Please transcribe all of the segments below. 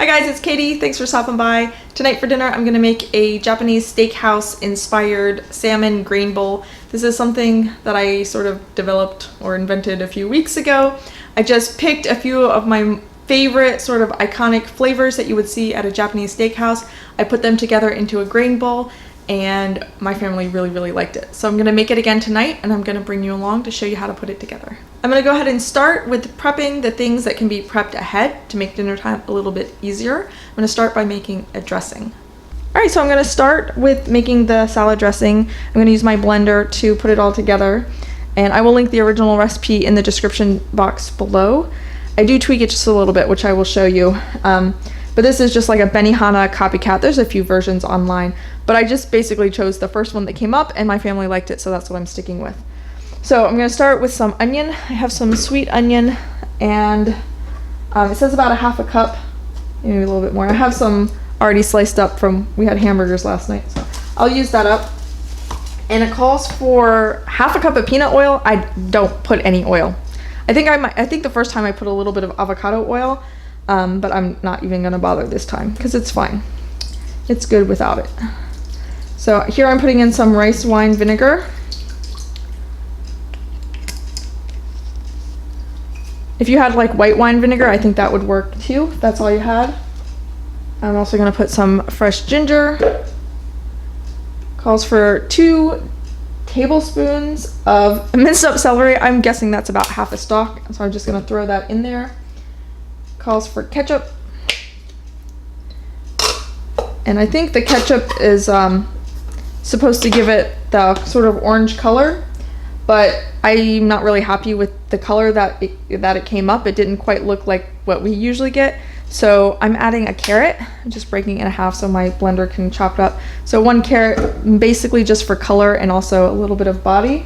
Hi guys, it's Katie. Thanks for stopping by. Tonight for dinner, I'm going to make a Japanese steakhouse inspired salmon grain bowl. This is something that I sort of developed or invented a few weeks ago. I just picked a few of my favorite sort of iconic flavors that you would see at a Japanese steakhouse. I put them together into a grain bowl and my family really liked it. So I'm going to make it again tonight and I'm going to bring you along to show you how to put it together. I'm going to go ahead and start with prepping the things that can be prepped ahead to make dinner time a little bit easier. I'm going to start by making a dressing. Alright, so I'm going to start with making the salad dressing. I'm going to use my blender to put it all together, and I will link the original recipe in the description box below. I do tweak it just a little bit, which I will show you. But this is just like a Benihana copycat. There's a few versions online, but I just basically chose the first one that came up and my family liked it, so that's what I'm sticking with. So I'm going to start with some onion. I have some sweet onion, and it says about a half a cup, maybe a little bit more. I have some already sliced up from, we had hamburgers last night, so I'll use that up. And it calls for half a cup of peanut oil. I don't put any oil. I think the first time I put a little bit of avocado oil, but I'm not even gonna bother this time because it's fine. It's good without it. So here I'm putting in some rice wine vinegar. If you had like white wine vinegar, I think that would work too, if that's all you had. I'm also gonna put some fresh ginger. Calls for 2 tablespoons of minced up celery. I'm guessing that's about half a stalk, so I'm just going to throw that in there. Calls for ketchup. And I think the ketchup is supposed to give it the sort of orange color, but I'm not really happy with the color that it came up. It didn't quite look like what we usually get. So I'm adding a carrot, just breaking it in half so my blender can chop it up. So 1 carrot, basically just for color and also a little bit of body.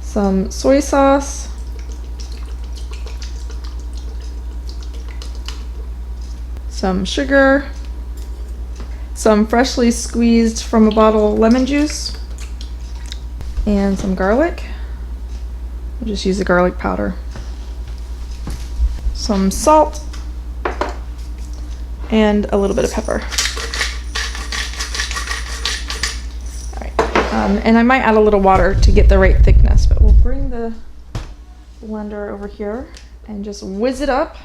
Some soy sauce. Some sugar. Some freshly squeezed from a bottle lemon juice. And some garlic. I'll just use the garlic powder. Some salt. And a little bit of pepper. All right, and I might add a little water to get the right thickness, but we'll bring the blender over here and just whiz it up.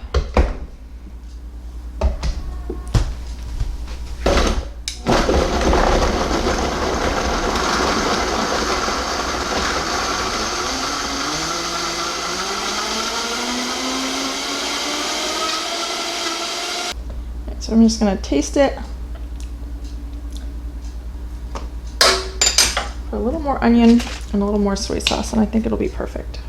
So I'm just going to taste it. Put a little more onion and a little more soy sauce, and I think it'll be perfect.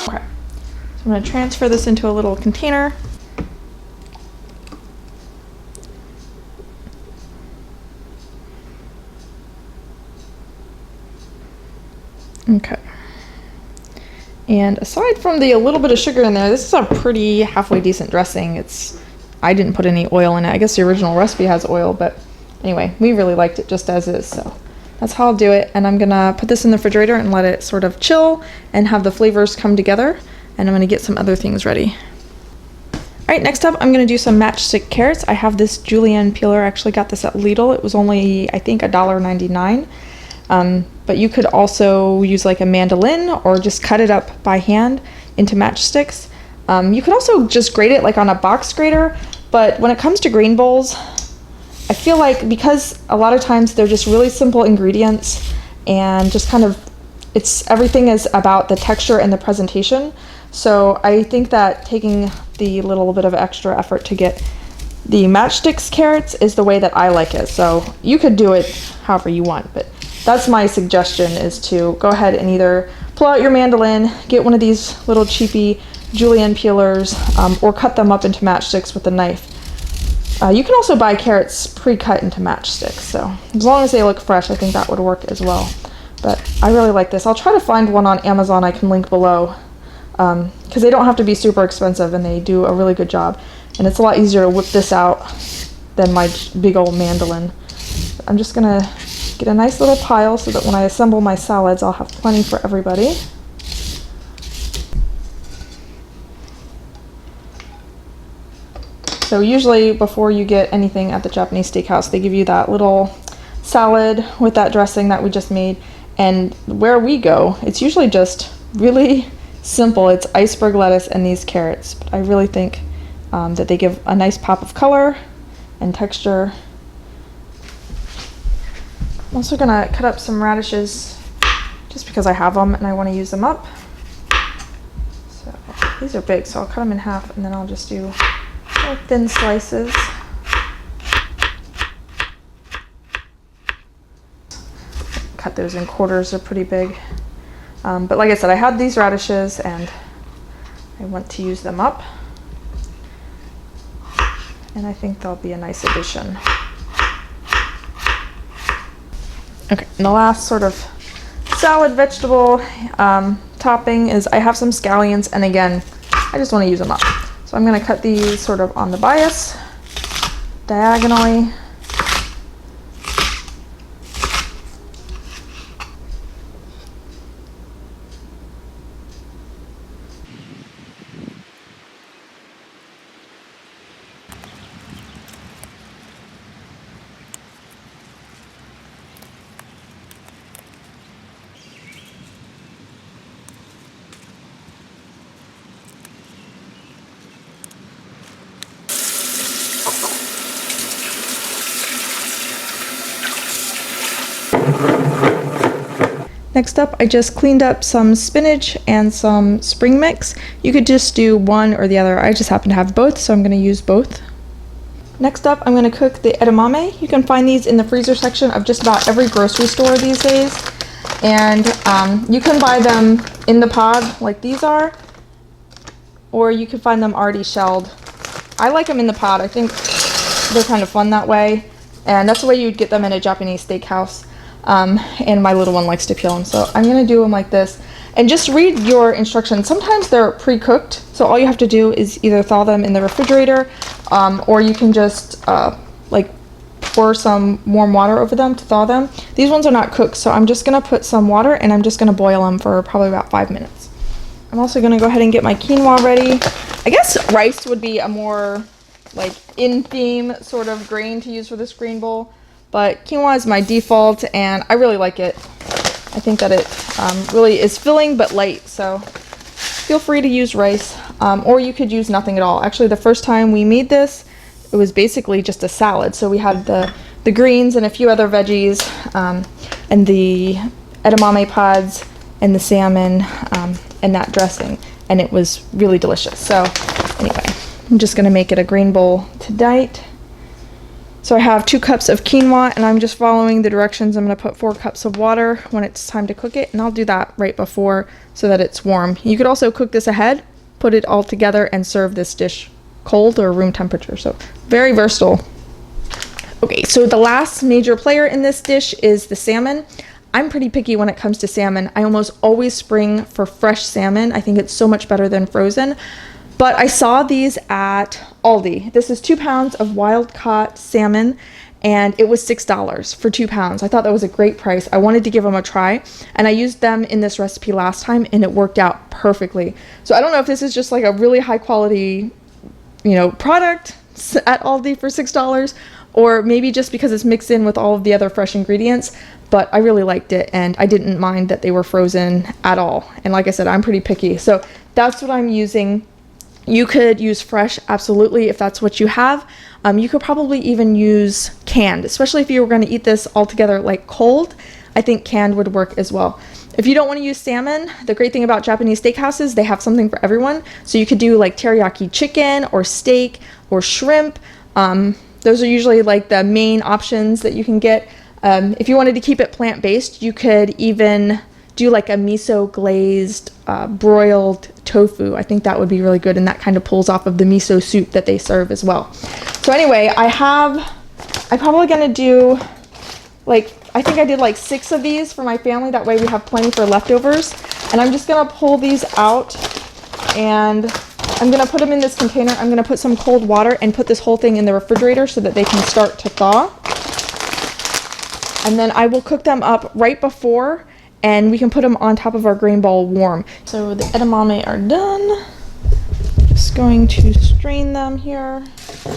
Okay, so I'm going to transfer this into a little container. Okay. And aside from a little bit of sugar in there, this is a pretty halfway decent dressing. I didn't put any oil in it. I guess the original recipe has oil, but anyway, we really liked it just as is, so that's how I'll do it. And I'm gonna put this in the refrigerator and let it sort of chill and have the flavors come together, and I'm gonna get some other things ready. All right, next up, I'm gonna do some Matchstick Carrots. I have this Julienne Peeler. I actually got this at Lidl. It was only, I think, $1.99. But you could also use like a mandolin or just cut it up by hand into matchsticks. You could also just grate it like on a box grater, but when it comes to grain bowls, I feel like because a lot of times they're just really simple ingredients and just kind of, everything is about the texture and the presentation. So I think that taking the little bit of extra effort to get the matchsticks carrots is the way that I like it. So you could do it however you want, but that's my suggestion, is to go ahead and either pull out your mandolin, get one of these little cheapy Julienne peelers, or cut them up into matchsticks with a knife. You can also buy carrots pre-cut into matchsticks, so as long as they look fresh, I think that would work as well. But I really like this. I'll try to find one on Amazon I can link below, because they don't have to be super expensive and they do a really good job. And it's a lot easier to whip this out than my big old mandolin. I'm just gonna get a nice little pile so that when I assemble my salads, I'll have plenty for everybody. So usually before you get anything at the Japanese steakhouse, they give you that little salad with that dressing that we just made. And where we go, it's usually just really simple. It's iceberg lettuce and these carrots. But I really think that they give a nice pop of color and texture. I'm also gonna cut up some radishes just because I have them and I want to use them up. So these are big, so I'll cut them in half and then I'll just do little thin slices. Cut those in quarters, they're pretty big. But like I said, I had these radishes and I want to use them up. And I think they'll be a nice addition. Okay, and the last sort of salad vegetable topping is I have some scallions, and again, I just want to use them up. So I'm going to cut these sort of on the bias, diagonally. Next up, I just cleaned up some spinach and some spring mix. You could just do one or the other. I just happen to have both, so I'm going to use both. Next up, I'm going to cook the edamame. You can find these in the freezer section of just about every grocery store these days. And you can buy them in the pod like these are, or you can find them already shelled. I like them in the pod. I think they're kind of fun that way. And that's the way you'd get them in a Japanese steakhouse. And my little one likes to peel them, so I'm going to do them like this. And just read your instructions. Sometimes they're pre-cooked, so all you have to do is either thaw them in the refrigerator, or you can just like pour some warm water over them to thaw them. These ones are not cooked, so I'm just going to put some water and I'm just going to boil them for probably about 5 minutes. I'm also going to go ahead and get my quinoa ready. I guess rice would be a more like in-theme sort of grain to use for this green bowl. But quinoa is my default, and I really like it. I think that it really is filling but light, so feel free to use rice, or you could use nothing at all. Actually, the first time we made this, it was basically just a salad. So we had the greens and a few other veggies, and the edamame pods, and the salmon, and that dressing, and it was really delicious. So anyway, I'm just going to make it a green bowl tonight. So I have 2 cups of quinoa, and I'm just following the directions. I'm going to put 4 cups of water when it's time to cook it, and I'll do that right before so that it's warm. You could also cook this ahead, put it all together, and serve this dish cold or room temperature. So very versatile. Okay, so the last major player in this dish is the salmon. I'm pretty picky when it comes to salmon. I almost always spring for fresh salmon. I think it's so much better than frozen. But I saw these at Aldi. This is 2 pounds of wild-caught salmon, and it was $6 for 2 pounds. I thought that was a great price. I wanted to give them a try, and I used them in this recipe last time, and it worked out perfectly. So I don't know if this is just like a really high-quality, product at Aldi for $6, or maybe just because it's mixed in with all of the other fresh ingredients, but I really liked it, and I didn't mind that they were frozen at all. And like I said, I'm pretty picky, so that's what I'm using. You could use fresh, absolutely, if that's what you have. You could probably even use canned, especially if you were going to eat this all together like cold. I think canned would work as well. If you don't want to use salmon, the great thing about Japanese steakhouses, they have something for everyone. So you could do like teriyaki chicken or steak or shrimp. Those are usually like the main options that you can get. If you wanted to keep it plant-based, you could even do like a miso glazed broiled tofu. I think that would be really good, and that kind of pulls off of the miso soup that they serve as well. So anyway, I'm probably gonna do I think I did like 6 of these for my family. That way we have plenty for leftovers. And I'm just gonna pull these out, and I'm gonna put them in this container. I'm gonna put some cold water and put this whole thing in the refrigerator so that they can start to thaw. And then I will cook them up right before, and we can put them on top of our grain bowl warm. So the edamame are done. Just going to strain them here. I'm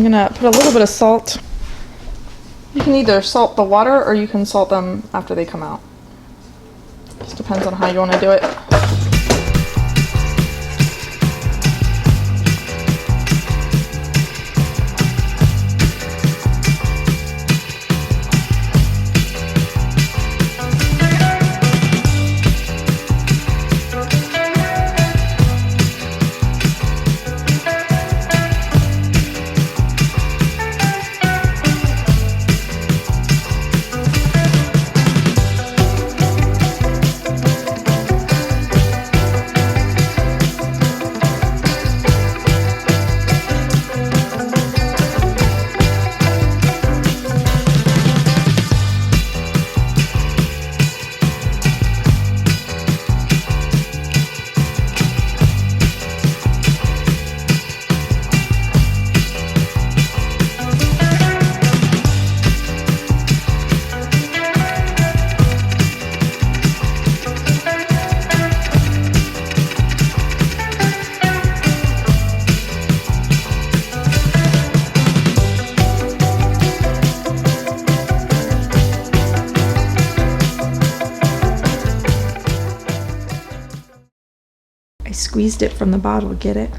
gonna put a little bit of salt. You can either salt the water or you can salt them after they come out. Just depends on how you want to do it. I squeezed it from the bottle, get it?